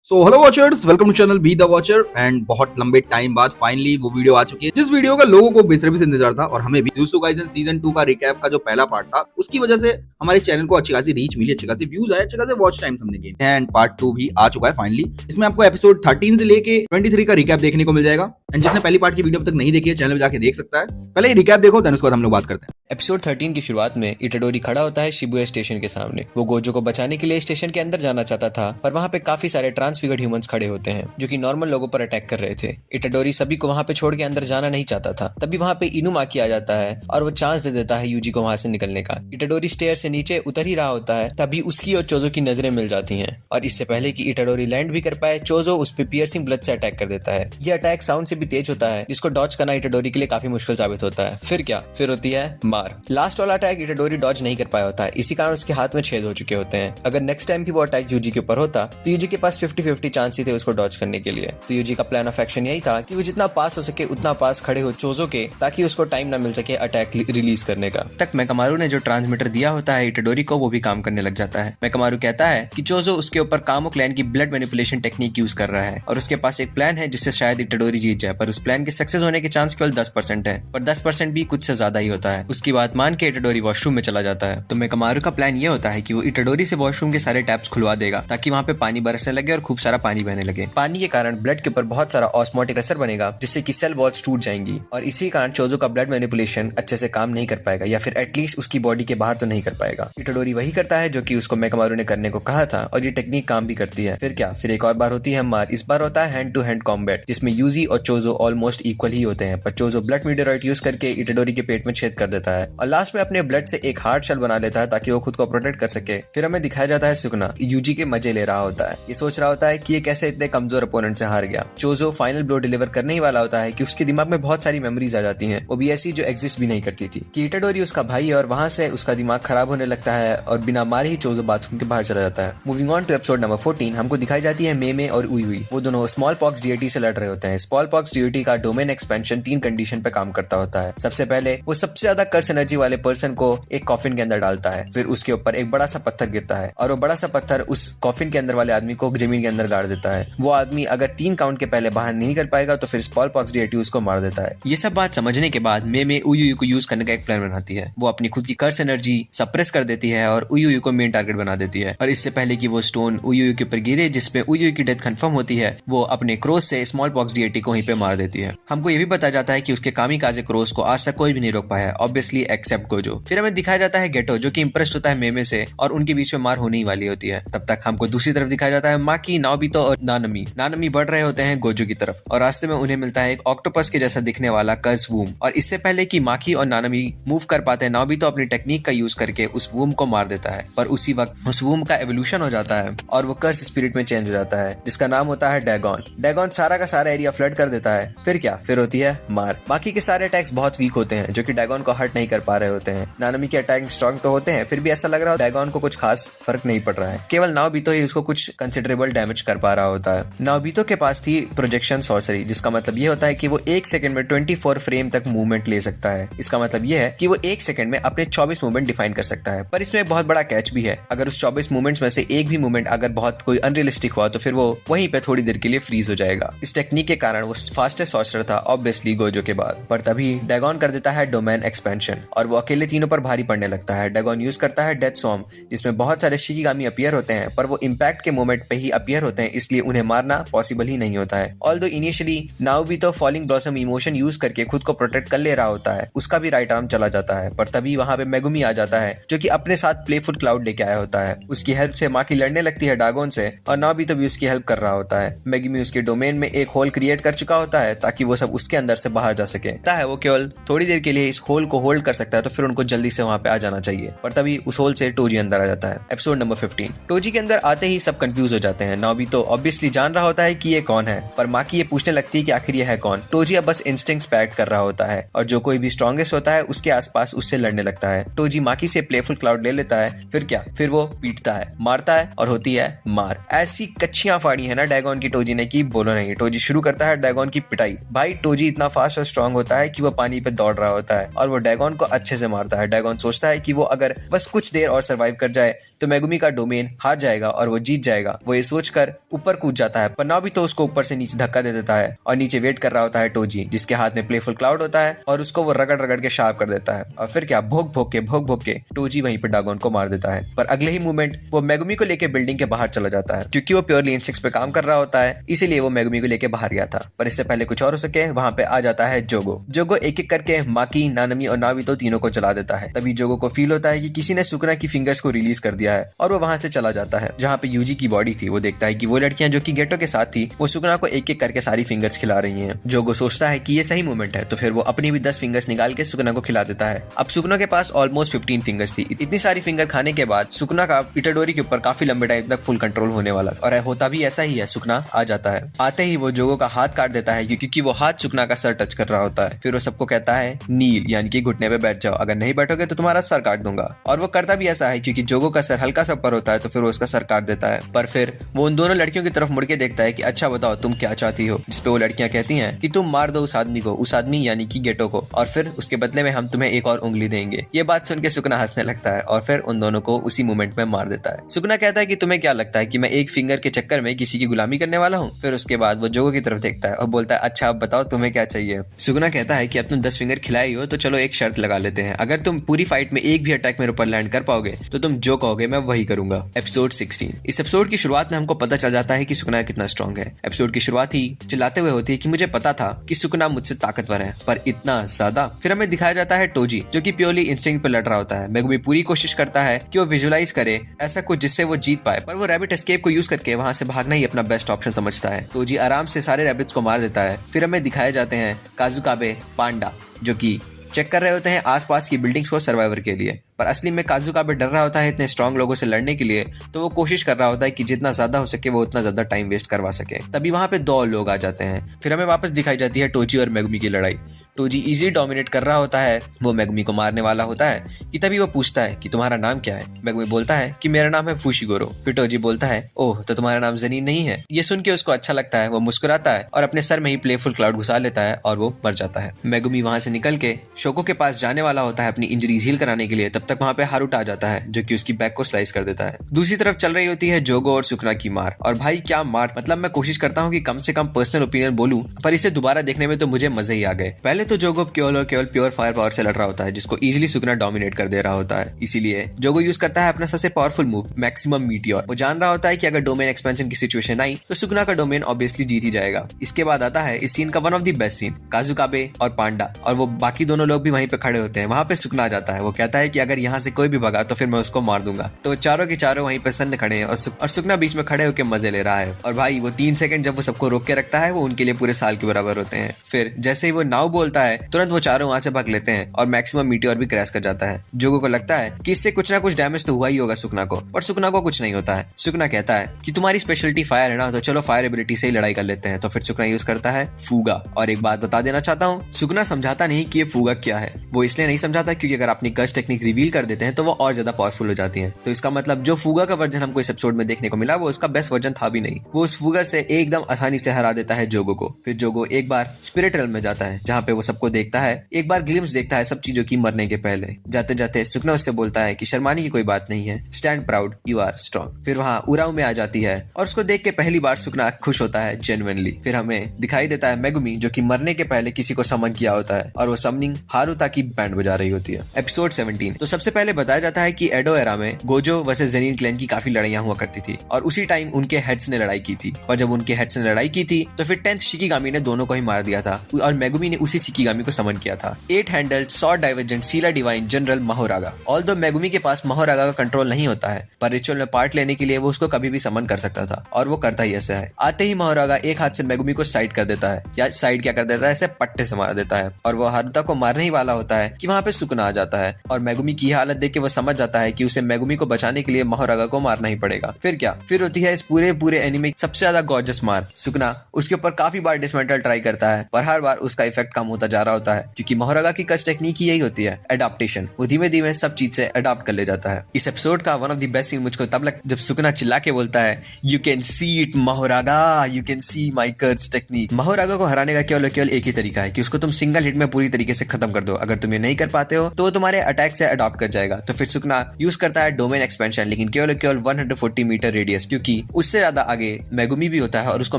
So hello watchers, welcome to channel be the watcher. And बहुत लंबे time बाद finally वो वीडियो आ चुकी है जिस वीडियो का लोगों को बेसब्री से इंतजार था और हमें भी। जुजुत्सु काइसेन सीजन 2 का रिकैप का जो पहला पार्ट था उसकी वजह से हमारे चैनल को अच्छी खासी रीच मिली, अच्छी खासी व्यूज आए, अच्छे खासे वॉच टाइम समझेंगे। एंड पार्ट 2 भी आ चुका है फाइनली। इसमें आपको एपिसोड 13 से लेके 23 का रिकैप देखने को मिल जाएगा। एंड जिसने पहली पार्ट की वीडियो अब तक नहीं देखी है चैनल पे जाके देख सकता है। पहले रिकैप देखो, देन उसके बाद हम लोग बात करते हैं। एपिसोड 13 की शुरुआत में इटाडोरी खड़ा होता है शिबुया स्टेशन के सामने। वो गोजो को बचाने के लिए स्टेशन के अंदर जाना चाहता था, पर वहाँ पे काफी सारे ट्रांसफिगर्ड ह्यूमंस खड़े होते हैं जो कि नॉर्मल लोगों पर अटैक कर रहे थे। इटाडोरी सभी को वहाँ पे छोड़ के अंदर जाना नहीं चाहता था। तभी वहाँ पे इनुमाकी आ जाता है और वो चांस दे देता है यूजी को वहाँ से निकलने का। इटाडोरी स्टेयर से नीचे उतर ही रहा होता है, तभी उसकी और चोजो की नजरें मिल जाती हैं और इससे पहले कि इटाडोरी लैंड भी कर पाए, चोजो उस पर पियर्सिंग ब्लड से अटैक कर देता है। यह अटैक साउंड से भी तेज होता है जिसको डॉज करना इटाडोरी के लिए काफी मुश्किल साबित होता है। फिर क्या, फिर होती है मार। लास्ट वाला अटैक इटाडोरी डॉज नहीं कर पाया होता है, इसी कारण उसके हाथ में छेद हो चुके होते हैं। अगर नेक्स्ट टाइम की वो अटैक यूजी के ऊपर होता तो यूजी के पास 50-50 चांस ही थे उसको डॉज करने के लिए। तो यूजी का प्लान ऑफ एक्शन यही था कि वो जितना पास हो सके उतना पास खड़े हो चोजो के, ताकि उसको टाइम ना मिल सके अटैक रिलीज करने का। तक मेकामारू ने जो ट्रांसमीटर दिया होता है इटाडोरी को, वो भी काम करने लग जाता है। मेकामारू कहता है कि चोजो उसके ऊपर कामो क्लैन की ब्लड मैनिपुलेशन टेक्निक यूज कर रहा है और उसके पास एक प्लान है जिससे शायद इटाडोरी जीत जाए, पर उस प्लान के सक्सेस होने के चांस केवल 10% है, पर 10% भी कुछ से ज्यादा ही होता है। उसकी बात मान के इटाडोरी वॉशरूम में चला जाता है। तो मेकामारू का प्लान ये होता है कि वो इटाडोरी से वॉशरूम के सारे टैप्स खुलवा देगा ताकि वहाँ पे पानी बरसने लगे और खूब सारा पानी बहने लगे। पानी के कारण ब्लड के ऊपर बहुत सारा ऑस्मोटिक असर बनेगा जिससे कि सेल वॉल्स टूट जाएंगी और इसी कारण चोजो का ब्लड मैनिपुलेशन अच्छे से काम नहीं कर पाएगा, या फिर एटलीस्ट उसकी बॉडी के बाहर तो नहीं कर पाएगा। इटाडोरी वही करता है जो कि उसको मेकामारू ने करने को कहा था और ये टेक्निक काम भी करती है। फिर क्या, फिर एक और बार होती है मार। इस बार होता है हैंड टू हैंड कॉम्बैट जिसमें यूजी और चोजो ऑलमोस्ट इक्वल ही होते हैं, पर चोजो ब्लड मीडियोराइट यूज करके इटाडोरी के पेट में छेद कर देता है और लास्ट में अपने ब्लड से एक हार्ड शेल बना लेता है ताकि वो खुद को प्रोटेक्ट कर सके। फिर हमें दिखाया जाता है सुगना यूजी के मजे ले रहा होता है। ये सोच रहा होता है कि ये कैसे इतने कमजोर अपोनेंट से हार गया। चोजो फाइनल ब्लो डिलीवर करने ही वाला होता है कि उसके दिमाग में बहुत सारी मेमोरीज आ जाती हैं, वो भी ऐसी जो एग्जिस्ट भी नहीं करती थी, कि इटाडोरी उसका भाई है और वहां से उसका दिमाग खराब होने लगता है और बिना मारे ही चोजो बाथरूम के बाहर चला जाता है। Moving on to episode number 14, हमको दिखाई जाती है मेमे और उई। वो दोनों स्मॉल पॉक्स डीएटी से लड़ रहे होते हैं। स्मॉल पॉक्स डीएटी का डोमेन एक्सपेंशन 3 कंडीशन पे काम करता होता है। सबसे पहले वो सबसे ज्यादा कर्स एनर्जी वाले पर्सन को एक कॉफिन के अंदर डालता है, फिर उसके ऊपर एक बड़ा सा पत्थर गिरता है और वो बड़ा सा पत्थर उस कॉफिन के अंदर वाले आदमी को जमीन के अंदर गाड़ देता है। वो आदमी अगर 3 काउंट के पहले बाहर नहीं कर पाएगा तो फिर स्मॉल पॉक्स डीएटी उसको मार देता है। ये सब बात समझने के बाद मेमे उई को यूज करने का एक प्लान बनाती है। वो अपनी खुद की कर्स एनर्जी सप्रेस कर देती है और उई को मेन टारगेट बना देती है। और इससे पहले कि वो स्टोन उई के ऊपर गिरे जिसपे उई की डेथ कंफर्म होती है, वो अपने क्रोस से स्मॉल पॉक्स डीएटी को वहीं पे मार देती है। हमको ये भी बताया जाता है कि उसके कामिकाजे क्रोस को आज तक कोई भी नहीं रोक पाया, ऑब्वियसली एक्सेप्ट गोजो। फिर हमें दिखाया जाता है गेटो जो कि इंप्रेस्ड होता है मेमे से और उनके बीच में मार होने ही वाली होती है। तब तक हमको दूसरी तरफ दिखाया जाता है माकी, नाओबितो और नानमी बढ़ रहे होते हैं गोजो की तरफ और रास्ते में उन्हें मिलता है एक ऑक्टोपस के जैसा दिखने वाला कर्स वूम। और इससे पहले कि माकी और नानमी मूव कर पाते हैं, नाओबितो अपनी टेक्निक का यूज करके उस वूम को मार देता है, पर उसी वक्त उस वूम का एवोल्यूशन हो जाता है और वो कर्स स्पिरिट में चेंज हो जाता है जिसका नाम होता है डैगॉन। डैगॉन सारा का सारा एरिया फ्लड कर देता है। फिर क्या, फिर होती है मार। बाकी के सारे अटैक्स बहुत वीक होते हैं जो कि डैगॉन को हर्ट नहीं कर पा रहे होते हैं। नानमी के अटैक स्ट्रॉन्ग तो होते हैं, फिर भी ऐसा लग रहा है डैगॉन को कुछ खास फर्क नहीं पड़ रहा है। केवल नाओबितो ही उसको कुछ कंसिडरेबल डैमेज कर पा रहा होता है। नाओबितो के पास थी प्रोजेक्शन सॉर्सरी जिसका मतलब ये होता है कि वो 1 सेकंड में 24 फ्रेम तक मूवमेंट ले सकता है। इसका मतलब ये है कि वो 1 सेकंड में अपने 24 मूवमेंट डिफाइन कर सकता है। पर इसमें बहुत बड़ा कैच भी है, अगर उस 24 मूवमेंट्स में से एक भी मूवमेंट अगर बहुत कोई अनरियलिस्टिक हुआ तो फिर वो वहीं पे थोड़ी देर के लिए फ्रीज हो जाएगा। इस टेक्निक के कारण वो फास्टेस्ट सॉर्सरर था ऑब्वियसली गोजो के बाद। पर तभी डैगॉन कर देता है डोमेन एक्सपेंशन और वो अकेले तीनों पर भारी पड़ने लगता है। डैगॉन यूज करता है डेथ सॉर्म जिसमें बहुत सारे शिकिगामी अपीयर होते हैं, पर वो इंपैक्ट के मोमेंट पे ही अपीयर होते हैं, इसलिए उन्हें मारना पॉसिबल ही नहीं होता है। Although initially Naobito falling blossom emotion use करके खुद को प्रोटेक्ट कर ले रहा होता है, उसका भी राइट आर्म चला जाता है, पर तभी वहां पे मेगुमी आ जाता है जो कि अपने साथ प्लेफुल क्लाउड लेके आया होता है। उसकी हेल्प से माकी लड़ने लगती है डैगॉन से और नाओबितो भी उसकी हेल्प कर रहा होता है। मेगुमी उसके डोमेन में एक होल क्रिएट कर चुका होता है ताकि वो सब उसके अंदर से बाहर जा सके। वो केवल थोड़ी देर के लिए इस होल को होल्ड कर सकता है, तो फिर उनको जल्दी से वहां पे आ जाना चाहिए, पर तभी उस होल से टोजी अंदर आ जाता है। एपिसोड नंबर 15, टोजी के अंदर आते ही सब कंफ्यूज हो जाते हैं। नाओबितो ऑब्वियसली जान रहा होता है कि ये कौन है, पर माकी ये पूछने लगती है कि आखिर ये है कौन। टोजी अब बस इंस्टिंक्ट्स पैड कर रहा होता है और जो कोई भी स्ट्रॉन्गेस्ट होता है उसके आसपास उससे लड़ने लगता है। टोजी माकी से प्लेफुल क्लाउड ले लेता है। फिर क्या, फिर वो पीटता है, मारता है और होती है मार। ऐसी कच्चियां फाड़ी है ना डैगॉन की टोजी ने कि बोलो नहीं। टोजी शुरू करता है डैगॉन की पिटाई। भाई टोजी इतना फास्ट और स्ट्रॉन्ग होता है कि वो पानी पे दौड़ रहा होता है और वो डैगॉन को अच्छे से मारता है। डैगॉन सोचता है कि वो अगर बस कुछ देर और सर्वाइव कर जाए तो मेगुमी का डोमेन हार जाएगा और वो जीत जाएगा। वो ये सोचकर ऊपर कूद जाता है, पर नाबितो उसको ऊपर से नीचे धक्का दे देता है और नीचे वेट कर रहा होता है टोजी, जिसके हाथ में प्लेफुल क्लाउड होता है और उसको वो रगड़ रगड़ के शार्प कर देता है। और फिर क्या, भोग भोग के टोजी वहीं पे डागोन को मार देता है। पर अगले ही मोमेंट वो मेगुमी को लेके बिल्डिंग के बाहर चला जाता है। क्योंकि वो प्योरली इंसेक्ट्स पे काम कर रहा होता है, इसीलिए वो मेगुमी को लेके बाहर गया था। पर इससे पहले कुछ और हो सके, वहां पे आ जाता है जोगो एक एक करके माकी, नानमी और नाबितो तीनों को जला देता है। तभी जोगो को फील होता है कि किसी ने सुकना की फिंगर्स को रिलीज कर दिया है और वो वहां से चला जाता है जहाँ पे यूजी की बॉडी थी। वो देखता है कि वो लड़कियां जो कि गेटो के साथ थी, वो सुकना को एक एक करके सारी फिंगर्स खिला रही हैं। जोगो सोचता है कि ये सही मोमेंट है, तो फिर वो अपनी भी 10 फिंगर्स निकाल के सुकना को खिला देता है। अब सुकना के पास ऑलमोस्ट 15 फिंगर्स थी। इतनी सारी फिंगर खाने के बाद सुकना का इटाडोरी के ऊपर काफी लंबे टाइम तक फुल कंट्रोल होने वाला, और होता भी ऐसा ही है। सुकना आ जाता है, आते ही वो जोगो का हाथ काट देता है क्योंकि वो हाथ सुकना का सर टच कर रहा होता है। फिर वो सबको कहता है नील, यानी कि घुटने पे बैठ जाओ, अगर नहीं बैठोगे तो तुम्हारा सर काट दूंगा। और वो करता भी ऐसा है क्योंकि जोगो का सर हल्का सा ऊपर होता है, तो फिर वो उसका सर काट देता है। पर फिर वो उन दोनों लड़कियों की तरफ मुड़ के देखता है कि अच्छा बताओ तुम क्या चाहती हो, जिसपे वो लड़कियां कहती हैं कि तुम मार दो उस आदमी को, उस आदमी यानी कि गेटो को, और फिर उसके बदले में हम तुम्हें एक और उंगली देंगे। ये बात सुन के सुकना हंसने लगता है और फिर उन दोनों को उसी मोमेंट में मार देता है। सुकना कहता है कि तुम्हें क्या लगता है कि मैं एक फिंगर के चक्कर में किसी की गुलामी करने वाला हूँ? फिर उसके बाद वो जोगो की तरफ देखता है और बोलता है अच्छा अब बताओ तुम्हें क्या चाहिए। सुकना कहता है कि अब तुम 10 फिंगर खिलाई हो तो चलो एक शर्त लगा लेते हैं, अगर तुम पूरी फाइट में एक भी अटैक मेरे ऊपर लैंड कर पाओगे तो तुम जो कहोगे मैं वही करूंगा। एपिसोड 16। इस एपिसोड की शुरुआत में हमको पता चल जाता है कि सुकना कितना स्ट्रांग है। एपिसोड की शुरुआत ही चिल्लाते हुए होती है कि मुझे पता था कि सुकना मुझसे ताकतवर है, पर इतना ज्यादा। फिर हमें दिखाया जाता है टोजी जो कि प्योरली इंस्टिंक्ट पे लड़ रहा होता है। मेगुमी पूरी कोशिश करता है कि वो विजुअलाइज करे ऐसा कुछ जिससे वो जीत पाए, पर वो रैबिट एस्केप को यूज करके वहां से भागना ही अपना बेस्ट ऑप्शन समझता है। टोजी आराम से सारे रैबिट्स को मार देता है। फिर हमें दिखाए जाते हैं काजुकाबे पांडा जो कि चेक कर रहे होते हैं आसपास की बिल्डिंग्स को सर्वाइवर के लिए, पर असली में काजुकाबे डर रहा होता है इतने स्ट्रांग लोगों से लड़ने के लिए, तो वो कोशिश कर रहा होता है कि जितना ज्यादा हो सके वो उतना ज्यादा टाइम वेस्ट करवा सके। तभी वहां पे 2 और लोग आ जाते हैं। फिर हमें वापस दिखाई जाती है टोजी और मेगुमी की लड़ाई। टोजी इजी डोमिनेट कर रहा होता है, वो मेगुमी को मारने वाला होता है कि तभी वो पूछता है कि तुम्हारा नाम क्या है। मेगुमी बोलता है कि मेरा नाम है फुशिगोरो। फिर टोजी बोलता है ओह तो तुम्हारा नाम ज़नीन नहीं है। ये सुन के उसको अच्छा लगता है, वो मुस्कुराता है और अपने सर में ही प्लेफुल क्लाउड घुसा लेता है और वो मर जाता है। मेगुमी वहां से निकल के शोको के पास जाने वाला होता है अपनी इंजरीज हील कराने के लिए, तब तक वहां पे हारुटा आ जाता है जो कि उसकी बैक को स्लाइस कर देता है। दूसरी तरफ चल रही होती है जोगो और सुकना की मार, और भाई क्या मार, मतलब मैं कोशिश करता हूँ कि कम से कम पर्सनल ओपिनियन बोलूं, पर इसे दोबारा देखने में तो मुझे मजे ही आ गए। पहले तो जोगो केवल प्योर फायर पावर से लड़ रहा होता है जिसको इजीली सुकना डोमिनेट कर दे रहा होता है, इसीलिए जोगो यूज करता है अपना सबसे पावरफुल मूव मैक्सिमम मीटियोर। वो जान रहा होता है कि अगर डोमेन एक्सपेंशन की सिचुएशन आई तो सुकना का डोमेन ऑब्वियसली जीत ही जाएगा। इसके बाद आता है इस सीन का one of the best scene, Kasukabe और पांडा और वो बाकी दोनों लोग भी वहीं पे खड़े होते हैं। वहां पे सुकना आ जाता है, वो कहता है कि अगर यहाँ से कोई भी भगा तो फिर मैं उसको मार दूंगा। तो चारों के चारों वहीं पे सन्न खड़े हैं और सुकना बीच में खड़े होकर मजे ले रहा है। और भाई वो 3 सेकंड जब वो सबको रोक के रखता है वो उनके लिए पूरे साल के बराबर होते हैं। फिर जैसे ही वो नाव बोलता है तुरंत वो चारों वहां से भाग लेते हैं और मैक्सिमम मीटियोर भी क्रैश कर जाता है। जोगो को लगता है कि इससे कुछ ना कुछ डैमेज तो हुआ ही होगा सुकना को, पर सुकना को कुछ नहीं होता है। सुकना कहता है कि तुम्हारी स्पेशलिटी फायर है ना, तो चलो फायर एबिलिटी से ही लड़ाई कर लेते हैं। तो फिर सुकना यूज करता है फूगा। और एक बात बता देना चाहता हूँ, सुकना समझाता नहीं कि ये फूगा क्या है। वो इसलिए नहीं समझाता क्योंकि अगर अपनी गस्ट टेक्निक रिवील कर देते हैं तो वो और ज्यादा पावरफुल हो जाती है। तो इसका मतलब जो फूगा का वर्जन हमको इस एपिसोड में देखने को मिला वो उसका बेस्ट वर्जन था भी नहीं। वो उस फूगा से एकदम आसानी से हरा देता है जोगो को। फिर जोगो एक बार स्पिरिट रेल्म में जाता है जहाँ पे वो सबको देखता है, एक बार ग्लिम्स देखता है सब चीजों की मरने के पहले। जाते जाते सुकना उससे बोलता है कि शर्माने की कोई बात नहीं है, stand proud you are strong. फिर वहाँ उराऊ में आ जाती है और उसको देख के पहली बार सुकना खुश होता है जेन्युइनली। फिर हमें दिखाई देता है मेगुमी जो कि मरने के पहले किसी को समन किया होता है और वो समनिंग हारुता की बैंड बजा रही होती है। एपिसोड 17। तो सबसे पहले बताया जाता है कि एडो एरा में गोजो वर्सेस ज़ेनिन क्लैन की काफी लड़ाइयां हुआ करती थी और उसी टाइम उनके हेड्स ने लड़ाई की थी। और जब उनके हेड्स ने लड़ाई की थी तो फिर 10th शिकिगामी ने दोनों को ही मार दिया था और मेगुमी ने उसी शिकिगामी को समन किया था। 8 हैंडल्ड सॉर्ड डाइवर्जेंट सीला डिवाइन जनरल माहोरागा। ऑल्दो मेगुमी के पास माहोरागा का कंट्रोल नहीं होता है, पर रिचुअल में पार्ट लेने के लिए वो उसको कभी भी समन कर सकता था और वो करता ही ऐसा है। आते ही माहोरागा एक हाथ से मेगुमी को साइड कर देता है, या साइड क्या कर देता है, ऐसे पट्टे से मार देता है और वो हारुता को मारने ही वाला होता है कि वहां पे सुकना आ जाता है और मेगुमी की हालत देख के वो समझ जाता है कि उसे मेगुमी को बचाने के लिए माहोरागा को मारना ही पड़ेगा। फिर क्या, फिर होती है इस पूरे एनिमे सबसे ज्यादा गॉर्जियस मार। सुकना उसके ऊपर काफी बार डिसमेंटल ट्राई करता है पर हर बार उसका इफेक्ट कम होता जा रहा होता है क्योंकि माहोरागा की कच टेक्निक ही यही होती है, एडाप्टेशन। वो धीमे धीमे सब चीज से अडॉप्ट कर ले जाता है। इस एपिसोड का one of the best scene मुझको तब लग जब सुकना चिल्ला के बोलता है you can see it Mahoraga, you can see my कच टेक्निक। माहोरागा को हराने का केवल एक ही तरीका है कि उसको तुम सिंगल हिट में पूरी तरीके से खत्म कर दो। अगर तुम ये नहीं कर पाते हो तो वो तुम्हारे अटैक से अडॉप्ट प्राप्त कर जाएगा तो फिर सुकना यूज करता है डोमेन एक्सपेंशन, लेकिन केवल 140 मीटर रेडियस, क्योंकि उससे ज्यादा आगे मेगुमी भी होता है और उसको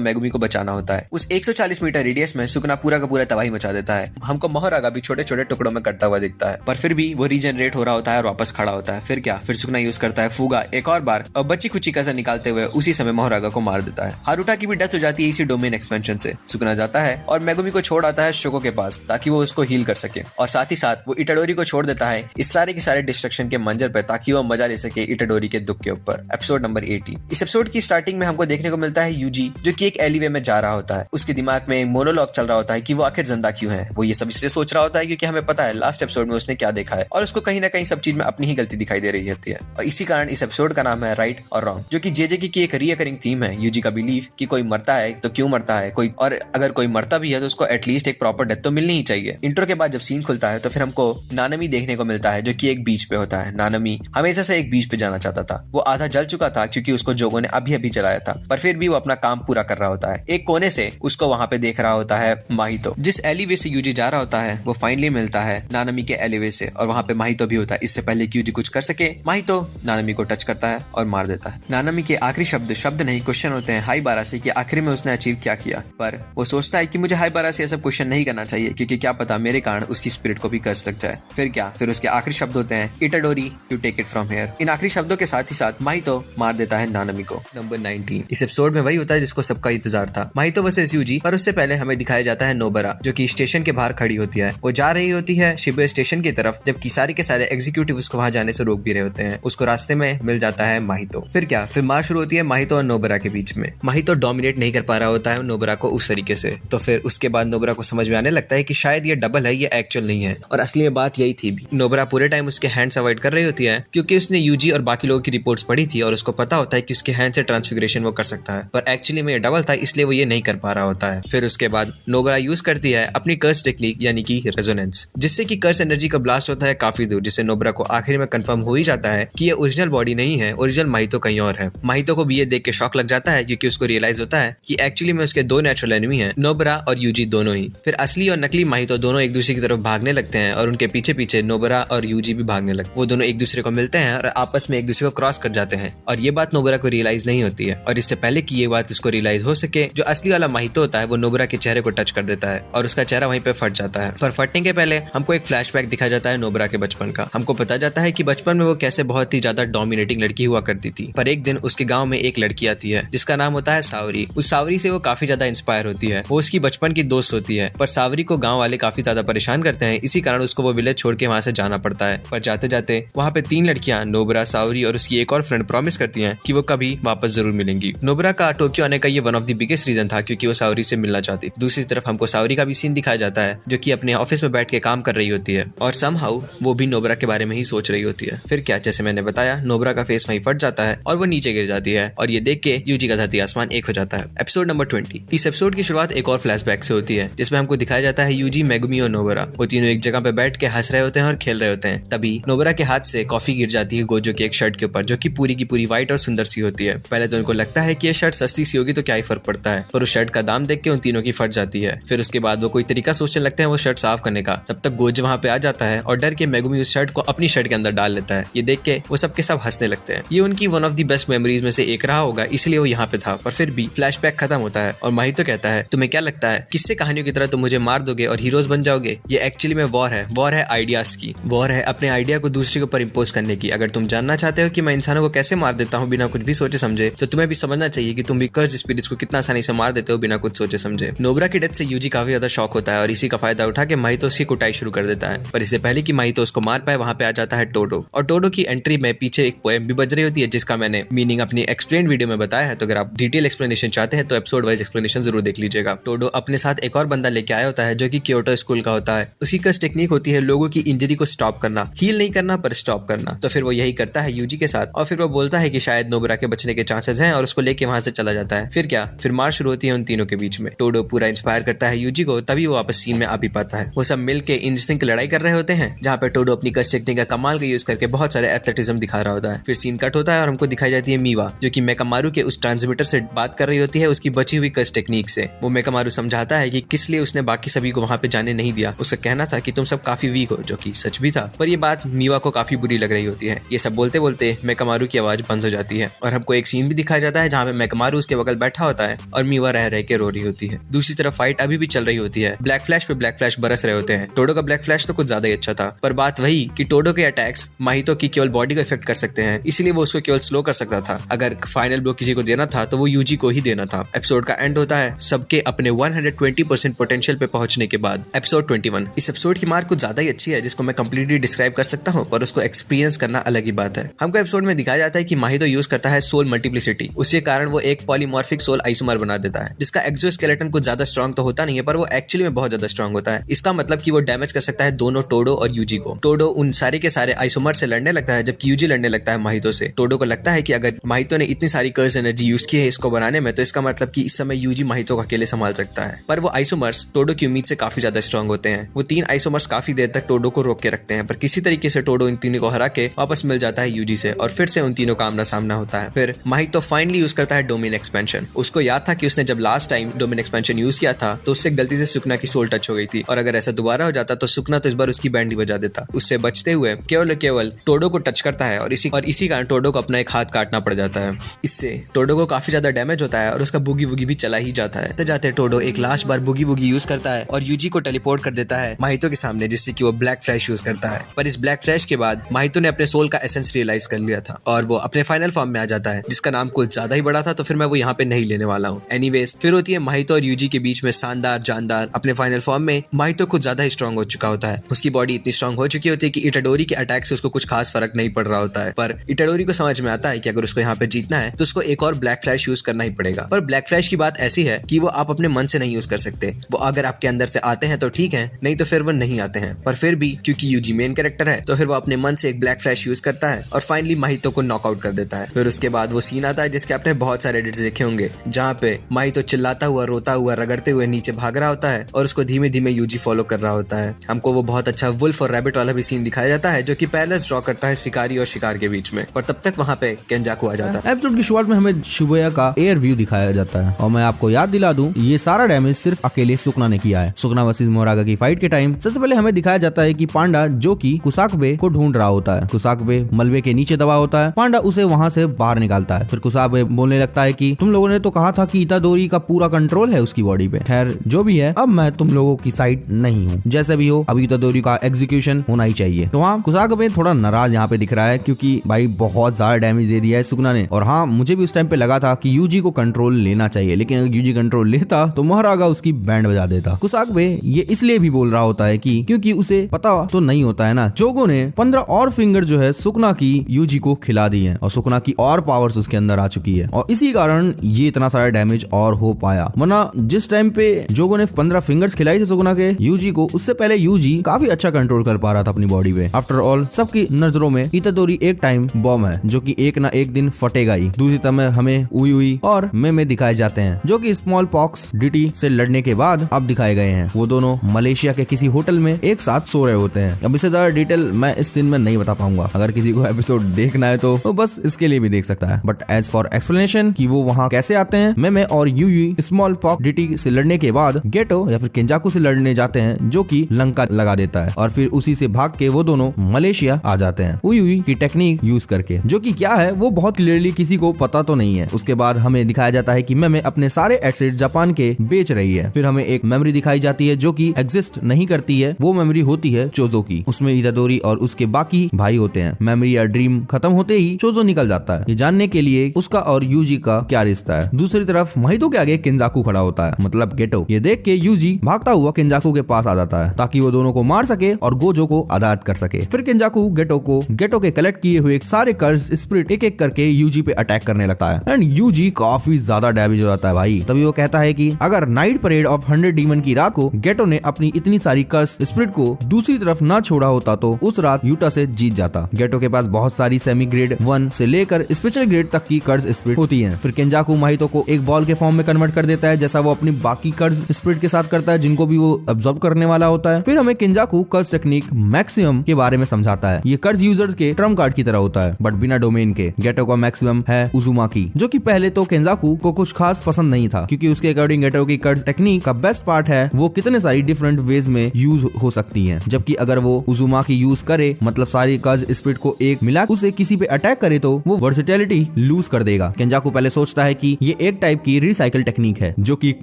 मेगुमी को बचाना होता है। उस 140 मीटर रेडियस में सुकना पूरा का पूरा तबाही मचा देता है। हमको मोहरागा भी छोटे छोटे टुकड़ों में कटता हुआ दिखता है, पर फिर भी वो रीजनरेट हो रहा होता है और वापस खड़ा होता है। फिर क्या, फिर सुकना यूज करता है फूगा एक और बार और बच्ची खुची कसर निकालते हुए उसी समय मोहरागा को मार देता है। हारुटा की भी डेथ हो जाती है इसी डोमेन एक्सपेंशन से। सुकना जाता है और मेगुमी को छोड़ आता है शोको के पास ताकि वो उसको हील कर सके, और साथ ही साथ वो इटाडोरी को छोड़ देता है इस सारे के सारे डिस्ट्रक्शन के मंजर पर ताकि वो मजा ले सके इटाडोरी के दुख के ऊपर। Episode number 80। इस एपिसोड की स्टार्टिंग में हमको देखने को मिलता है यूजी जो कि एक एलिवे में जा रहा होता है। उसके दिमाग में मोनोलॉग चल रहा होता है कि वो आखिर जिंदा क्यों है। वो ये सब इसलिए सोच रहा होता है क्योंकि हमें पता है लास्ट एपिसोड में उसने क्या देखा है और उसको कहीं ना कहीं सब चीज में अपनी ही गलती दिखाई दे रही होती है। और इसी कारण इस एपिसोड का नाम है राइट और रॉन्ग, जो कि जेजे की एक रीअकरिंग थीम है। यूजी का बिलीव कि कोई मरता है तो क्यों मरता है कोई, और अगर कोई मरता भी है तो उसको एटलीस्ट एक प्रॉपर डेथ तो मिलनी ही चाहिए। इंट्रो के बाद जब सीन खुलता है तो फिर हमको नानमी देखने को मिलता है जो कि एक बीच पे होता है। नानमी हमेशा से एक बीच पे जाना चाहता था। वो आधा जल चुका था क्योंकि उसको जोगो ने अभी अभी जलाया था, पर फिर भी वो अपना काम पूरा कर रहा होता है। एक कोने से उसको वहां पे देख रहा होता है माहितो। जिस एलिवे से यूजी जा रहा होता है वो फाइनली मिलता है नानमी के एलिवे से, और वहां पे माहितो भी होता है। इससे पहले कि यूजी कुछ कर सके माहितो नानमी को टच करता है और मार देता है। नानमी के आखिरी शब्द नहीं क्वेश्चन होते हैं हाई बारा से कि आखिर में उसने अचीव क्या किया, पर वो सोचता है कि मुझे हाई बारा से ऐसा क्वेश्चन नहीं करना चाहिए क्योंकि क्या पता मेरे कारण उसकी स्पिरिट को भी कर्स लग जाए। फिर क्या, फिर उसके आखिरी शब्द होते हैं Itadori you take it from here. इन आखिरी शब्दों के साथ ही साथ माहितो मार देता है नानमी को। नंबर 19। इस एपिसोड में वही होता है जिसको सबका इंतजार था, माहितो वर्सेस यूजी। पर उससे पहले हमें दिखाया जाता है नोबरा जो कि स्टेशन के बाहर खड़ी होती है। वो जा रही होती है शिबुया स्टेशन की तरफ, जबकि सारे के सारे एग्जीक्यूटिव उसको वहां जाने से रोक भी रहे होते हैं। उसको रास्ते में मिल जाता है माहितो। फिर क्या, फिर मार शुरू होती है माहितो और नोबरा के बीच में। माहितो डोमिनेट नहीं कर पा रहा होता है नोबरा को उस तरीके से, तो फिर उसके बाद नोबरा को समझ में आने लगता है कि शायद ये डबल है, ये एक्चुअल नहीं है। और असली में बात यही थी भी। नोबरा पूरे टाइम उसके हैंड्स अवॉइड कर रही होती है क्योंकि उसने यूजी और बाकी लोगों की रिपोर्ट्स पढ़ी थी और उसको पता होता है कि उसके हैंड से ट्रांसफिगरेशन वो कर सकता है, पर एक्चुअली में ये डबल था इसलिए वो ये नहीं कर पा रहा होता है। फिर उसके बाद नोबरा यूज करती है अपनी कर्स टेक्निक यानी कि रेजोनेंस, जिससे कि कर्स एनर्जी का ब्लास्ट होता है काफी दूर, जिससे नोबरा को आखिर में कंफर्म हो ही जाता है कि ये ओरिजिनल बॉडी नहीं है, ओरिजिनल माहितो कहीं और है। माहितो को भी ये देख के शॉक लग जाता है क्योंकि उसको रियलाइज होता है कि एक्चुअली में उसके दो नेचुरल एनिमी हैं, नोबरा और यूजी दोनों ही। फिर असली और नकली माहितो दोनों एक दूसरे की तरफ भागने लगते हैं और उनके पीछे पीछे नोबरा और यूजी भी भागने लगते हैं। वो दोनों एक दूसरे को मिलते हैं और आपस में एक दूसरे को क्रॉस कर जाते हैं, और ये बात नोबरा को रियलाइज नहीं होती है। और इससे पहले कि ये बात उसको रियलाइज हो सके, जो असली वाला माहितो होता है वो नोबरा के चेहरे को टच कर देता है और उसका चेहरा वहीं पे फट जाता है। पर फटने के पहले हमको एक फ्लैशबैक दिखाया जाता है नोबरा के बचपन का। हमको पता जाता है कि बचपन में वो कैसे बहुत ही ज्यादा डोमिनेटिंग लड़की हुआ करती थी। पर एक दिन उसके गांव में एक लड़की आती है जिसका नाम होता है सावरी। उस सावरी से वो काफी ज्यादा इंस्पायर होती है। वो उसकी बचपन की दोस्त होती है, पर सावरी को गांव वाले काफी ज्यादा परेशान करते हैं। इसी कारण उसको वो विलेज छोड़ के वहां से जाना पड़ता है। पर जाते जाते वहां पे 3 लड़कियां नोबरा, सावरी और उसकी एक और फ्रेंड प्रॉमिस करती हैं कि वो कभी वापस जरूर मिलेंगी। नोबरा का टोक्यो आने का ये one of the biggest reason था क्योंकि वो सावरी से मिलना चाहती। दूसरी तरफ हमको सावरी का भी सीन दिखाया जाता है जो कि अपने ऑफिस में बैठ के काम कर रही होती है और समहाउ वो भी नोबरा के बारे में ही सोच रही होती है। फिर क्या, जैसे मैंने बताया नोबरा का फेस वहीं फट जाता है और वो नीचे गिर जाती है, और ये देख के यूजी का धरती आसमान एक हो जाता है। Episode number 20। इस एपिसोड की शुरुआत एक और फ्लैशबैक से होती है जिसमें हमको दिखाया जाता है यूजी, मेगुमी और नोबरा। वो तीनों एक जगह पे बैठ के हंस रहे होते हैं और खेल रहे होते हैं। तभी नोबरा के हाथ से कॉफी गिर जाती है गोजो की एक शर्ट के ऊपर, जो कि पूरी की पूरी व्हाइट और सुंदर सी होती है। पहले तो उनको लगता है कि ये शर्ट सस्ती सी होगी तो क्या ही फर्क पड़ता है, पर उस शर्ट का दाम देख के उन तीनों की फट जाती है। फिर उसके बाद वो कोई तरीका सोचने लगते हैं वो शर्ट साफ करने का। तब तक गोजो वहां पे आ जाता है और डर के मेगुमी उस शर्ट को अपनी शर्ट के अंदर डाल लेता है। ये देख के वो सबके सब हंसने लगते हैं। ये उनकी one of the best memories में से एक रहा होगा, इसलिए वो यहाँ पे था। पर फिर भी फ्लैशबैक खत्म होता है और माहितो कहता है, तुम्हें क्या लगता है किस्से कहानियों की तरह तुम मुझे मार दोगे और हीरोज बन जाओगे? ये एक्चुअली में वॉर है। वॉर है आइडियाज की। वॉर है अपने आइडिया को दूसरे के ऊपर इंपोज करने की। अगर तुम जानना चाहते हो कि मैं इंसानों को कैसे मार देता हूँ बिना कुछ भी सोचे समझे, तो तुम्हें भी समझना चाहिए कि तुम भी कर्स स्पिरिट्स को कितना आसानी से मार देते हो बिना कुछ सोचे समझे। नोबरा की डेथ से यूजी काफी ज्यादा शॉक होता है और इसी का फायदा उठा के माहितो उसकी कुटाई शुरू कर देता है। पर इससे पहले कि माहितो उसको मार पाए, वहां पे आ जाता है टोडो। और टोडो की एंट्री में पीछे एक पोएम भी बज रही होती है जिसका मैंने मीनिंग अपनी एक्सप्लेन वीडियो में बताया है, तो अगर आप डिटेल एक्सप्लेनेशन चाहते हैं तो एपिसोड वाइज एक्सप्लेनेशन जरूर देख लीजिएगा। टोडो अपने साथ एक और बंदा लेके आया होता है जो कि क्योटो स्कूल का होता है। उसी का टेक्निक होती है लोगों की इंजरी को स्टॉप करना, हील नहीं करना पर स्टॉप करना। तो फिर वो यही करता है यूजी के साथ और फिर वो बोलता है कि शायद नोबरा के बचने के चांसेस हैं और उसको लेके वहां से चला जाता है। फिर क्या, फिर मार शुरू होती है उन तीनों के बीच में। टोडो पूरा इंस्पायर करता है यूजी को, तभी वो वापस सीन में आ भी पाता है। वो सब मिलके इंस्टिंक्ट की लड़ाई कर रहे होते हैं जहाँ पे टोडो अपनी कर्स टेक्निक का कमाल का यूज करके बहुत सारे एथलेटिज्म दिखा रहा होता है। फिर सीन कट होता है और हमको दिखाई जाती है मीवा जो कि मेकामारू के उस ट्रांसमीटर से बात कर रही होती है उसकी बची हुई कर्स टेक्निक से। वो मेकामारू समझाता है कि किस लिए उसने बाकी सभी को वहां पे जाने नहीं दिया। उसका कहना था कि तुम सब काफी वीक हो, जो कि सच भी था। पर ये बात मीवा को काफी बुरी लग रही होती है। ये सब बोलते बोलते मेकमारू की आवाज बंद हो जाती है और हमको एक सीन भी दिखाया जाता है जहाँ पे मेकमारू उसके बगल बैठा होता है और मीवा रह रह के रो रही होती है। दूसरी तरफ फाइट अभी भी चल रही होती है। ब्लैक फ्लैश पे ब्लैक फ्लैश बरस रहे होते हैं। टोडो का ब्लैक फ्लैश तो कुछ ज्यादा ही अच्छा था, पर बात वही कि टोडो के अटैक्स माहितो की केवल बॉडी को इफेक्ट कर सकते हैं, इसलिए वो उसको केवल स्लो कर सकता था। अगर फाइनल ब्लो किसी को देना था तो वो यूजी को ही देना था। एपिसोड का एंड होता है सबके अपने 120% पोटेंशियल पे पहुंचने के बाद। एपिसोड 21। इस एपिसोड की मार्क कुछ ज्यादा ही अच्छी है जिसको मैं कंप्लीटली डिस्क्राइब कर सकता हूँ, पर उसको एक्सपीरियंस करना अलग ही बात है। हमको एपिसोड में दिखाया जाता है कि माहितो यूज करता है सोल मल्टीप्लिसिटी, उसके कारण वो एक पॉलीमॉर्फिक सोल आइसोमर बना देता है जिसका एक्सोस्केलेटन कुछ ज्यादा स्ट्रॉन्ग तो होता नहीं है, पर वो एक्चुअली में बहुत ज्यादा स्ट्रॉन्ग होता है। इसका मतलब कि वो डैमेज कर सकता है दोनों टोडो और यूजी को। टोडो उन सारे के सारे आइसोमर से लड़ने लगता है जबकि यूजी लड़ने लगता है माहितो से। टोडो को लगता है कि अगर माहितो ने इतनी सारी कर्स एनर्जी यूज की है इसको बनाने में, तो इसका मतलब कि इस समय यूजी माहितो को अकेले संभाल सकता है। पर वो आइसोमर्स टोडो की उम्मीद से काफी ज्यादा स्ट्रॉन्ग होते हैं। वो 3 आइसोमर्स काफी देर तक टोडो को रोक के रखते हैं, पर किसी तरीके से टोडो इन तीनों को हरा के वापस मिल जाता है यूजी से और फिर से उन तीनों का आमना सामना होता है। फिर माहितो फाइनली यूज करता है डोमेन एक्सपेंशन। उसको याद था कि उसने जब last time domain expansion use किया था तो उससे गलती से सुकना की सोल टच हो गई थी, और अगर ऐसा दोबारा हो जाता तो सुकना तो इस बार उसकी बैंड ही बजा देता। उससे बचते हुए केवल टोडो को टच करता है और इसी कारण टोडो को अपना एक हाथ काटना पड़ जाता है। इससे टोडो को काफी ज्यादा डैमेज होता है और उसका बुगी वुगी भी चला ही जाता है। तो जाते टोडो एक लास्ट बार बुगी वुगी यूज करता है और यूजी को टेलीपोर्ट कर देता है माहितो के सामने, जिससे कि वो ब्लैक फ्लैश यूज करता है। पर इस ब्लैक फ्लैश के बाद माहितो ने अपने सोल का एसेंस रियलाइज कर लिया था और वो अपने फाइनल फॉर्म में आ जाता है जिसका नाम कुछ ज्यादा ही बड़ा था, तो फिर मैं वो यहाँ पे नहीं लेने वाला हूँ। एनीवेज फिर होती है माहितो और यूजी के बीच में शानदार जानदार। अपने फाइनल फॉर्म में माहितो कुछ ज्यादा ही स्ट्रॉन्ग हो चुका होता है। उसकी बॉडी इतनी स्ट्रॉन्ग हो चुकी होती है कि इटाडोरी के अटैक से उसको कुछ खास फर्क नहीं पड़ रहा होता है। पर इटाडोरी को समझ में आता है कि अगर उसको यहाँ पे जीतना है तो उसको एक और ब्लैक फ्लैश यूज करना ही पड़ेगा। पर ब्लैक फ्लैश की बात ऐसी है कि वो आप अपने मन से नहीं यूज कर सकते। वो अगर आपके अंदर से आते हैं तो ठीक है, नहीं तो फिर वो नहीं आते हैं। पर फिर भी क्योंकि यूजी मेन कैरेक्टर है तो फिर वो अपने मन से एक ब्लैक फ्लैश यूज करता है और फाइनली माहितो को नॉकआउट कर देता है। फिर उसके बाद वो सीन आता है जिसके आपने बहुत सारे एडिट्स देखे होंगे, जहाँ पे माहितो चिल्लाता हुआ, रोता हुआ, रगड़ते हुए नीचे भाग रहा होता है और उसको धीमे धीमे यूजी फॉलो कर रहा होता है। हमको वो बहुत अच्छा वुल्फ और रैबिट वाला भी सीन दिखाया जाता है जो कि पैरेलल्स ड्रॉ करता है शिकारी और शिकार के बीच में। पर तब तक वहाँ पे केंजाकू आ जाता है। एपिसोड की शुरुआत में हमें शिबुया का एयर व्यू दिखाया जाता है और मैं आपको याद दिला दूं ये सारा डैमेज सिर्फ अकेले सुकना ने किया है। सुकना वर्सेस मोरागा की फाइट के टाइम सबसे पहले हमें दिखाया जाता है कि पांडा जो कि कुसाकबे को ढूंढ रहा होता है। कुसाकबे मलबे के नीचे दबा होता है। पांडा उसे वहाँ से बाहर निकालता है। फिर कुसाकबे बोलने लगता है कि तुम लोगों ने तो कहा था कि इतादोरी का पूरा कंट्रोल है उसकी बॉडी पे। खैर जो भी है, अब मैं तुम लोगों की साइड नहीं हूँ। जैसे भी हो, अभी इतादोरी का एग्जीक्यूशन होना ही चाहिए। तो हाँ, कुसाकबे थोड़ा नाराज यहाँ पे दिख रहा है क्योंकि भाई बहुत ज्यादा डैमेज दे दिया है सुकना ने। और हाँ, मुझे भी उस टाइम पे लगा था कि यूजी को कंट्रोल लेना चाहिए, लेकिन अगर यूजी कंट्रोल लेता तो मोरागा उसकी बैंड बजा देता। कुसाकबे ये इसलिए भी बोल रहा होता है कि क्योंकि उसे पता तो नहीं होता है ना, जोगो ने 15 और फिंगर जो है सुकना की यूजी को खिला दी है और सुकना की और पावर्स उसके अंदर आ चुकी है और इसी कारण ये इतना सारा डैमेज और हो पाया। वरना जिस टाइम पे जोगो ने 15 फिंगर्स खिलाई थे सुकना के यूजी को, उससे पहले यूजी काफी अच्छा कंट्रोल कर पा रहा था अपनी बॉडी पे। आफ्टर ऑल सबकी नजरों में इतादोरी एक टाइम बॉम्ब है जो कि एक ना एक दिन फटेगा ही। दूसरी तरफ हमें उई और मेमे दिखाए जाते हैं जो कि स्मॉल पॉक्स डीटी से लड़ने के बाद अब दिखाए गए हैं। वो दोनों मलेशिया के किसी होटल में एक साथ सो रहे होते हैं। अब इससे ज्यादा डिटेल मैं इस सीन में नहीं बता पाऊंगा। अगर किसी को एपिसोड देखना है तो बस इसके लिए भी देख सकता है। बट एज फॉर एक्सप्लेनेशन कि वो वहाँ कैसे आते हैं, मेमे और यूई स्मॉल पॉक्स डीटी से लड़ने के बाद गेटो या फिर केंजाकू से लड़ने जाते हैं जो कि लंका लगा देता है और फिर उसी से भाग के वो दोनों मलेशिया आ जाते हैं उई की टेक्निक यूज करके, जो कि क्या है वो बहुत क्लियरली किसी को पता तो नहीं है। उसके बाद हमें दिखाया जाता है कि मेमे अपने सारे एसेट जापान के बेच रही है। फिर हमें एक मेमोरी दिखाई जाती है जो कि एग्जिस्ट नहीं करती है। वो मेमोरी होती है चोजो की। उसमें इतादोरी और उसके बाकी भाई होते हैं। मेमोरी या ड्रीम खत्म होते ही चोजो निकल जाता है ये जानने के लिए उसका और यूजी का क्या रिश्ता है। दूसरी तरफ माहितो के आगे केंजाकू खड़ा होता है, मतलब गेटो। ये देख के यूजी भागता हुआ केंजाकू के पास आ जाता है ताकि वो दोनों को मार सके और गोजो को आजाद कर सके। फिर केंजाकू गेटो के कलेक्ट किए हुए सारे कर्स स्पिरिट एक एक करके यूजी पे अटैक करने लगता है एंड यूजी काफी ज्यादा डैमेज हो जाता है भाई। तभी वो कहता है कि अगर नाइट परेड ऑफ 100 डीमन की रात को गेटो ने अपनी इतनी सारी कर्स स्पिरिट को दूसरी तरफ ना छोड़ा होता तो उस रात यूटा से जीत जाता। गेटो के पास बहुत सारी सेमी ग्रेड 1 से लेकर स्पेशल ग्रेड तक की कर्स स्पिरिट होती हैं। फिर केंजाकू माहितो को एक बॉल के फॉर्म में कन्वर्ट कर देता है जैसा वो अपनी बाकी कर्स स्पिरिट के साथ करता है जिनको भी वो अब्सॉर्ब करने वाला होता है। फिर हमें केंजाकू कर्स टेक्निक मैक्सिमम के बारे में समझाता है। ये कर्स यूजर्स के ट्रम्प कार्ड की तरह होता है बट बिना डोमेन के। गेटो का मैक्सिमम है उजुमाकी, जो कि पहले तो केंजाकू को कुछ खास पसंद नहीं था क्योंकि उसके अकॉर्डिंग गेटो की कर्स टेक्निक का बेस्ट पार्ट है वो कितने सारी डिफरेंट वेज में यूज हो सकती है, जबकि अगर वो उजुमाकी उजुमाकी यूज करे, मतलब सारी कर्ज स्पिरिट को एक मिला उसे किसी पे अटैक करे तो वो वर्सेटिलिटी लूज कर देगा। केंजाकू पहले सोचता है कि ये एक टाइप की रिसाइकल टेक्निक है जो कि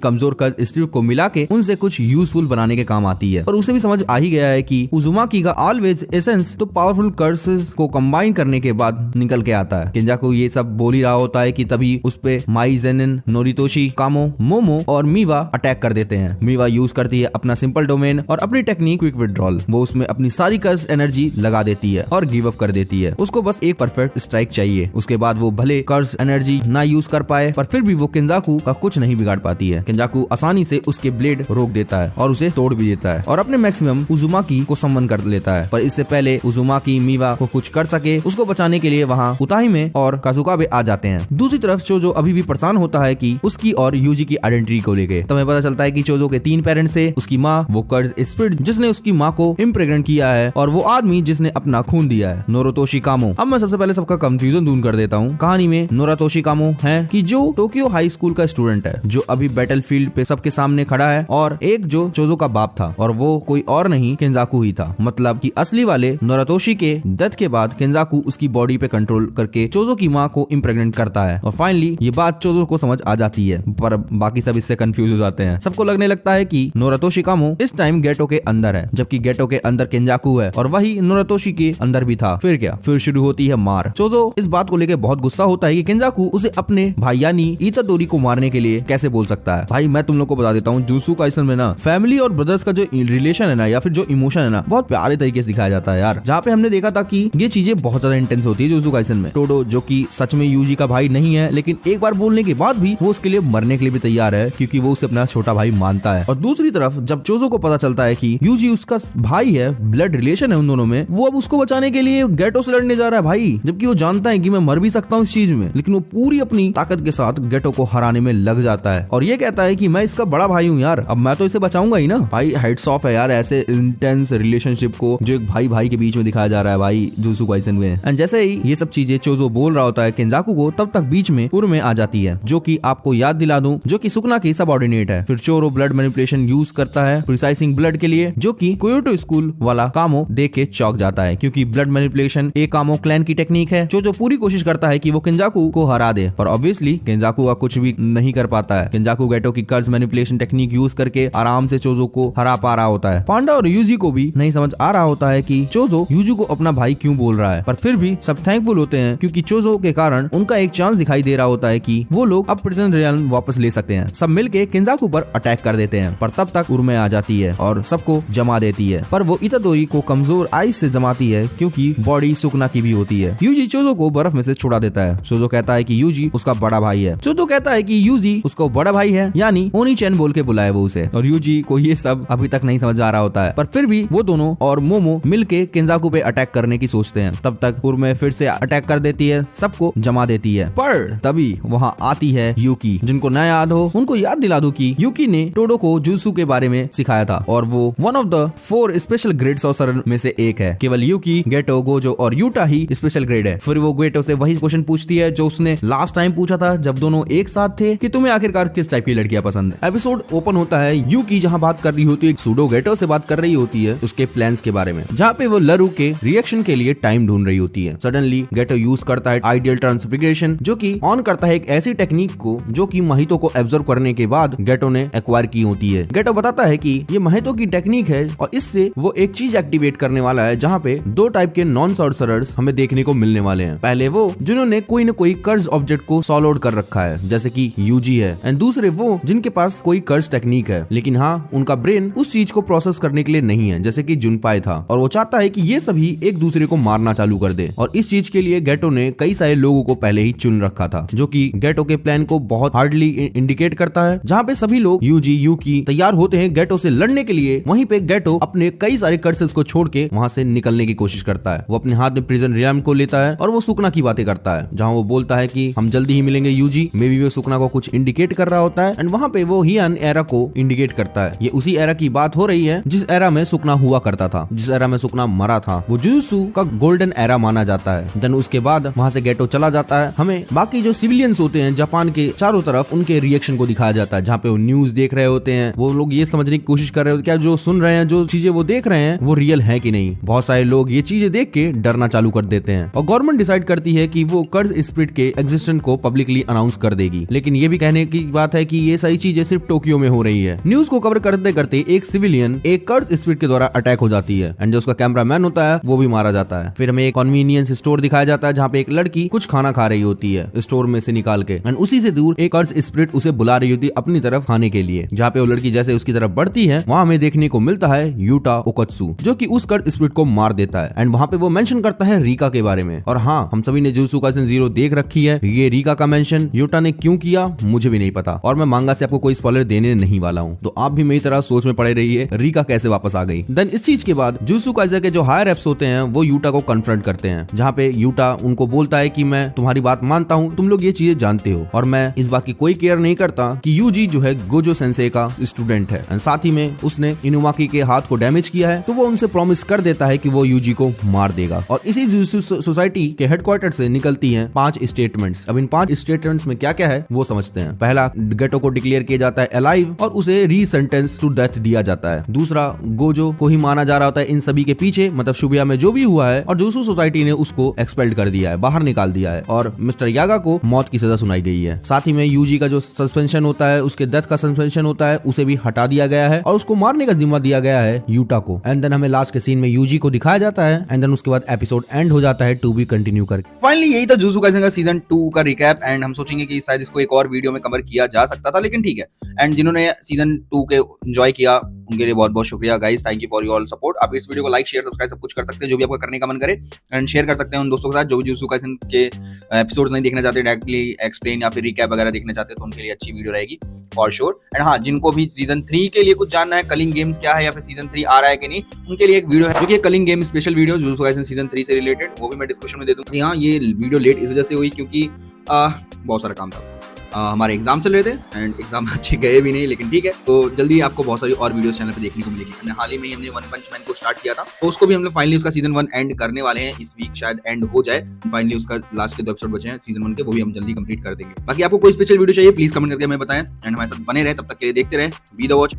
कमजोर कर्ज स्पिरिट को मिला के उनसे कुछ यूजफुल बनाने के काम आती है। और उसे भी समझ आ ही गया है कि उजुमाकी का ऑलवेज एसेंस तो पावरफुल कर्सेस को कंबाइन करने के बाद निकल के आता है। केंजाकू ये सब बोल ही रहा होता है कि तभी उस पे माई जेनिन, नोरितोशी, कामो, मोमो और मीवा अटैक कर देते हैं। मीवा यूज करती है अपना सिंपल डोमेन और अपनी टेक्निक क्विक विड्रॉल। वो उसमें अपनी सारी कर्ज एनर्जी लगा देती है और गिव अप कर देती है। उसको बस एक परफेक्ट स्ट्राइक चाहिए। उसके बाद वो भले कर्ज एनर्जी ना यूज कर पाए पर फिर भी वो केंजाकू का कुछ नहीं बिगाड़ पाती है। केंजाकू आसानी से उसके ब्लेड रोक देता है और उसे तोड़ भी देता है और अपने मैक्सिमम उजुमाकी को समन कर लेता है। पर इससे पहले उजुमाकी मीवा को कुछ कर सके उसको बचाने के लिए वहाँ उताहिमे और काजुकाबे आ जाते हैं। दूसरी तरफ चोजो अभी भी परेशान होता है कि उसकी और यूजी की आइडेंटिटी को लेके। तब हमें पता चलता है कि चोजो के 3 पेरेंट्स है, उसकी माँ, वो कर्ज स्पिरिट जिसने उसकी माँ को इम्प्रेग्नेंट किया है और वो आदमी जिसने अपना खून दिया है, नोरितोशी कामो। अब मैं सबसे पहले सबका कंफ्यूजन दूर कर देता हूँ। कहानी में नोरितोशी कामो है कि जो टोक्यो हाई स्कूल का स्टूडेंट है जो अभी बैटलफील्ड पे सबके सामने खड़ा है, और एक जो चोजो का बाप था और वो कोई और नहीं केंजाकू ही था। मतलब कि असली वाले नोरितोशी के डेथ के बाद केंजाकू उसकी बॉडी पे कंट्रोल करके चोजो की माँ को इम्प्रेग्नेंट करता है। और फाइनली ये बात चोजो को समझ आ जाती है पर बाकी सब इससे कंफ्यूज हो जाते हैं। सबको लगने लगता है कि नोरितोशी कामो इस टाइम गेटो के अंदर है जबकि गेटो के अंदर केंजाकू है और वही नोरितोशी के अंदर भी था। फिर क्या, फिर शुरू होती है मार। चोजो इस बात को लेकर बहुत गुस्सा होता है कि केंजाकू उसे अपने भाई यानी इतादोरी को मारने के लिए कैसे बोल सकता है। भाई मैं तुम लोग को बता देता हूँ, जुजुत्सु काइसन में ना फैमिली और ब्रदर्स का जो रिलेशन है ना या फिर जो इमोशन है ना बहुत प्यारे तरीके से दिखाया जाता है यार। जहाँ पे हमने देखा था कि ये चीजें बहुत ज्यादा इंटेंस होती है जुजुत्सु काइसन में। टोडो जो कि सच में यूजी का भाई नहीं है लेकिन एक बार बोलने के बाद भी वो उसके लिए मरने के लिए भी तैयार है क्योंकि वो उसे अपना छोटा भाई मानता है। और दूसरी तरफ जब चोजो को पता चलता है कि यूजी उसका भाई है, ब्लड रिलेशन है उन दोनों में, वो अब उसको बचाने के लिए गेटो से लड़ने जा रहा है भाई। जबकि वो जानता है कि मैं मर भी सकता हूँ इस चीज में, लेकिन वो पूरी अपनी ताकत के साथ गेटो को हराने में लग जाता है और ये कहता है कि मैं इसका बड़ा भाई हूँ यार, अब मैं तो इसे बचाऊंगा ही ना। भाई हेड्स ऑफ है यार ऐसे इंटेंस रिलेशनशिप को जो एक भाई भाई के बीच में दिखाया जा रहा है भाई जुजुत्सु काइसन में। एंड जैसे ही ये सब चीजें चोजो बोल रहा होता है केंजाकू को, तब तक बीच में उर्मे आ जाती है जो कि आपको याद दिला दूं जो कि सुकना की सबऑर्डिनेट है। फिर चोरो ब्लड मैनिपुलेशन यूज करता है प्रिसाइजिंग ब्लड के लिए जो कि कोयोटो स्कूल वाला कामो देख के चौंक जाता है क्योंकि ब्लड मैनिपुलेशन एक कामो क्लैन की टेक्निक है जो पूरी कोशिश करता है कि वो केंजाकू को हरा दे। पर ऑब्वियसली केंजाकू का कुछ भी नहीं कर पाता है। केंजाकू गेटो की कर्ज मैनिपुलेशन टेक्निक यूज करके आराम से चोजो को हरा पा रहा होता है। पांडा और यूजी को भी नहीं समझ आ रहा होता है कि चोजो यूजी को अपना भाई क्यों बोल रहा है, पर फिर भी सब थैंकफुल होते हैं क्योंकि चोजो के कारण उनका एक चांस दिखाई दे रहा होता है कि वो लोग अब प्रिजन रियल्म वापस ले सकते हैं। सब मिलके केंजाकू पर अटैक कर देते हैं पर तब तक उर्मे आ जाती है और सबको जमा देती है। पर वो इतादोरी को कमजोर आइस से जमाती है क्योंकि बॉडी सुकना की भी होती है। यूजी चोजो को बर्फ में से छुड़ा देता है। चोजो कहता है कि यूजी उसका बड़ा भाई है। चोजो कहता है कि यूजी उसका बड़ा भाई है यानी ओनी चैन बोल के बुलाए वो उसे, और यूजी को ये सब अभी तक नहीं समझ आ रहा होता है। पर फिर भी वो दोनों और मोमो मिलके केंजाकू पे अटैक करने की सोचते हैं। तब तक उर्मे फिर से अटैक कर देती है, सबको जमा देती है। पर तभी वहाँ आती है यूकी। जिनको ना याद हो उनको याद दिला दूं कि यूकी ने टोडो को जुजुत्सु के बारे में सिखाया था और वो one of the 4 special grade sorcerer में से एक है। केवल यूकी, गेटो, गोजो और यूटा ही स्पेशल ग्रेड है। फिर वो गेटो से वही क्वेश्चन पूछती है जो उसने लास्ट टाइम पूछा था जब दोनों एक साथ थे कि तुम्हें आखिरकार किस टाइप की लड़कियां पसंद है। एपिसोड ओपन होता है यूकी जहाँ बात कर रही होती है सूडो गेटो से बात कर रही होती है उसके प्लान्स के बारे में, जहाँ पे वो लरू के रिएक्शन के लिए टाइम ढूंढ रही होती है। सडनली गेटो यूज करता है आइडियल ट्रांसफिगरेशन जो कि ऑन करता है एक ऐसी टेक्निक को जो कि महितो को एब्जॉर्ब करने के बाद गेटो ने एक्वायर की होती है। गेटो बताता है कि ये महितो की टेक्निक है और इससे वो एक चीज एक्टिवेट करने वाला है जहाँ पे 2 टाइप के नॉन सॉर्सरर्स हमें देखने को मिलने वाले हैं। पहले वो जिन्होंने कोई न कोई कर्ज ऑब्जेक्ट को सॉल्व आउट कर रखा है जैसे कि यूजी है, एंड दूसरे वो जिनके पास कोई कर्ज टेक्निक है लेकिन हाँ उनका ब्रेन उस चीज को प्रोसेस करने के लिए नहीं है जैसे कि जुनपाई था, और वो चाहता है कि ये सभी एक दूसरे को मारना चालू कर दे। और इस चीज के लिए गेटो ने कई सारे लोगों को पहले ही चुन रखा था जो कि गेटो के प्लान को बहुत हार्डली इंडिकेट करता है। जहाँ पे सभी लोग यूजी यूकी तैयार होते हैं गेटो से लड़ने के लिए, वहीं पे गेटो अपने कई सारे कर्सेस को छोड़ के वहाँ से निकलने की कोशिश करता है। वो अपने हाथ में प्रिजन रियल्म को लेता है और वो सुकना की बातें करता है जहाँ वो बोलता है कि हम जल्दी ही मिलेंगे यूजी। मे बी वो सुकना को कुछ इंडिकेट कर रहा होता है एंड वहाँ पे वो हियन एरा को इंडिकेट करता है। ये उसी एरा की बात हो रही है जिस एरा में सुकना हुआ करता था, जिस एरा में सुकना मरा था। वो जुजुत्सु का गोल्डन एरा माना जाता है। देन उसके बाद वहाँ से गेटो चला जाता है। हमें बाकी जो सिविलियंस होते हैं जापान के चारों तरफ उनके रिएक्शन को दिखाया जाता है, जहाँ पे वो न्यूज देख रहे होते हैं। वो लोग ये समझने की कोशिश कर रहे होते क्या जो सुन रहे हैं, जो चीजें वो देख रहे हैं वो रियल है है कि नहीं। बहुत सारे लोग ये चीजें देख के डरना चालू कर देते हैं और गवर्नमेंट डिसाइड करती है कि वो कर्ज स्प्रिट के एग्जिस्टेंस को पब्लिकली अनाउंस कर देगी। लेकिन ये भी कहने की बात है कि ये सारी चीजें सिर्फ टोक्यो में हो रही है। न्यूज को कवर करते करते एक सिविलियन एक कर्ज स्प्रिट के द्वारा अटैक हो जाती है एंड जो उसका कैमरामैन होता है वो भी मारा जाता है। फिर हमें एक कन्वीनियंस स्टोर दिखाया जाता है जहाँ पे एक लड़की कुछ खाना खा रही होती है स्टोर में से निकाल के एंड उसी से दूर एक कर्ज स्प्रिट उसे बुला रही होती है अपनी तरफ खाने के लिए। जहाँ पे वो लड़की जैसे उसकी तरफ बढ़ती है वहाँ हमें देखने को मिलता है यूटा ओकत्सु जो कि उस कर्ज स्प्रिट को मार देता है एंड वहाँ पे वो मेंशन करता है रीका के बारे में। और हाँ, हम सभी ने जुजुत्सु काइसेन 0 देख रखी है। ये रीका का मेंशन यूटा ने क्यों किया मुझे भी नहीं पता और मैं मांगा से आपको कोई स्पॉइलर देने नहीं वाला हूँ, तो आप भी मेरी तरह सोच में पड़े रहिए रीका कैसे वापस आ गई। देन इस चीज के बाद जुजुत्सु काइसेन के जो हायर एप्स होते हैं वो यूटा को कन्फ्रंट करते हैं, जहाँ पे यूटा उनको बोलता है कि मैं तुम्हारी बात मानता हूँ, तुम लोग ये चीजें जानते हो और मैं इस बात की कोई केयर नहीं करता कि यूजी जो है गोजो सेंसे का स्टूडेंट है एंड साथ ही में उसने इनुमाकी के हाथ को डैमेज किया है। तो वो उनसे प्रॉमिस कर देता है कि वो यूजी को मार देगा। और इसी जुजुत्सु सोसाइटी के हेडक्वार्टर से निकलती हैं 5 स्टेटमेंट्स। अब इन 5 स्टेटमेंट्स में क्या क्या है वो समझते हैं। पहला, गेटो को डिक्लेयर किया जाता है अलाइव और उसे री सेंटेंस टू डेथ दिया जाता है। दूसरा, गोजो को ही माना जा रहा होता है इन सभी के पीछे, मतलब शिबुया में जो भी हुआ है, और जुजुत्सु सोसाइटी ने उसको एक्सपेल्ड कर दिया है, बाहर निकाल दिया है और मिस्टर यागा को मौत की सजा सुनाई गई है। साथ ही में यूजी का जो सस्पेंशन होता है, उसके डेथ का सस्पेंशन होता है, उसे भी हटा दिया गया है और उसको मारने का जिम्मा दिया गया है यूटा को। एंड देन हमें लास्ट के सीन में यूजी को दिखाया जाता है एंड देन उसके बाद एपिसोड एंड हो जाता है टू बी कंटिन्यू करके। फाइनली यही था जुजुत्सु काइसेन का सीजन 2 का रिकैप एंड हम सोचेंगे कि शायद इसको एक और वीडियो में कवर किया जा सकता था, लेकिन ठीक है। एंड जिन्होंने सीजन 2 के एंजॉय किया उनके लिए बहुत बहुत शुक्रिया guys, thank you for your support. आप इस वीडियो को लाइक शेयर सब्सक्राइब सब कुछ कर सकते हैं जो भी आपका करने का मन करे एंड शेयर कर सकते हैं उन दोस्तों के साथ जो भी जुजुत्सु काइसेन के एपिसोड्स नहीं देखना चाहते, डायरेक्टली एक्सप्लेन या फिर रिकैप वगैरह देखना चाहते हैं, तो उनके लिए अच्छी वीडियो रहेगी फॉर श्योर। एंड हाँ, जिनको भी सीजन 3 के लिए कुछ जानना है, कलिंग गेम्स क्या है या फिर सीजन 3 आ रहा है कि नहीं, उनके लिए एक वीडियो है जो कि culling game special video Jujutsu Kaisen season 3 से रिलेटेड, वो भी मैं डिस्क्रिप्शन में दे दूंगा। यहाँ ये वीडियो लेट इस वजह से हुई क्योंकि बहुत सारा काम था, हमारे एग्जाम चल रहे थे एंड एग्जाम अच्छे गए भी नहीं, लेकिन ठीक है। तो जल्दी आपको बहुत सारी और वीडियोस चैनल पे देखने को मिलेगी। हमने हाल ही में हमने वन पंच मैन को स्टार्ट किया था, तो उसको भी हम लोग फाइनली उसका सीजन 1 एंड करने वाले हैं। इस वीक शायद एंड हो जाए, फाइनली उसका लास्ट के 2 एपिसोड बचे हैं सीजन 1 के, वो भी हम जल्दी कंप्लीट कर देंगे। बाकी आपको कोई स्पेशल वीडियो चाहिए प्लीज कमेंट करके हमें बताएं एंड हमारे साथ बने रहे, तब तक के लिए देखते रहे बी द वॉच।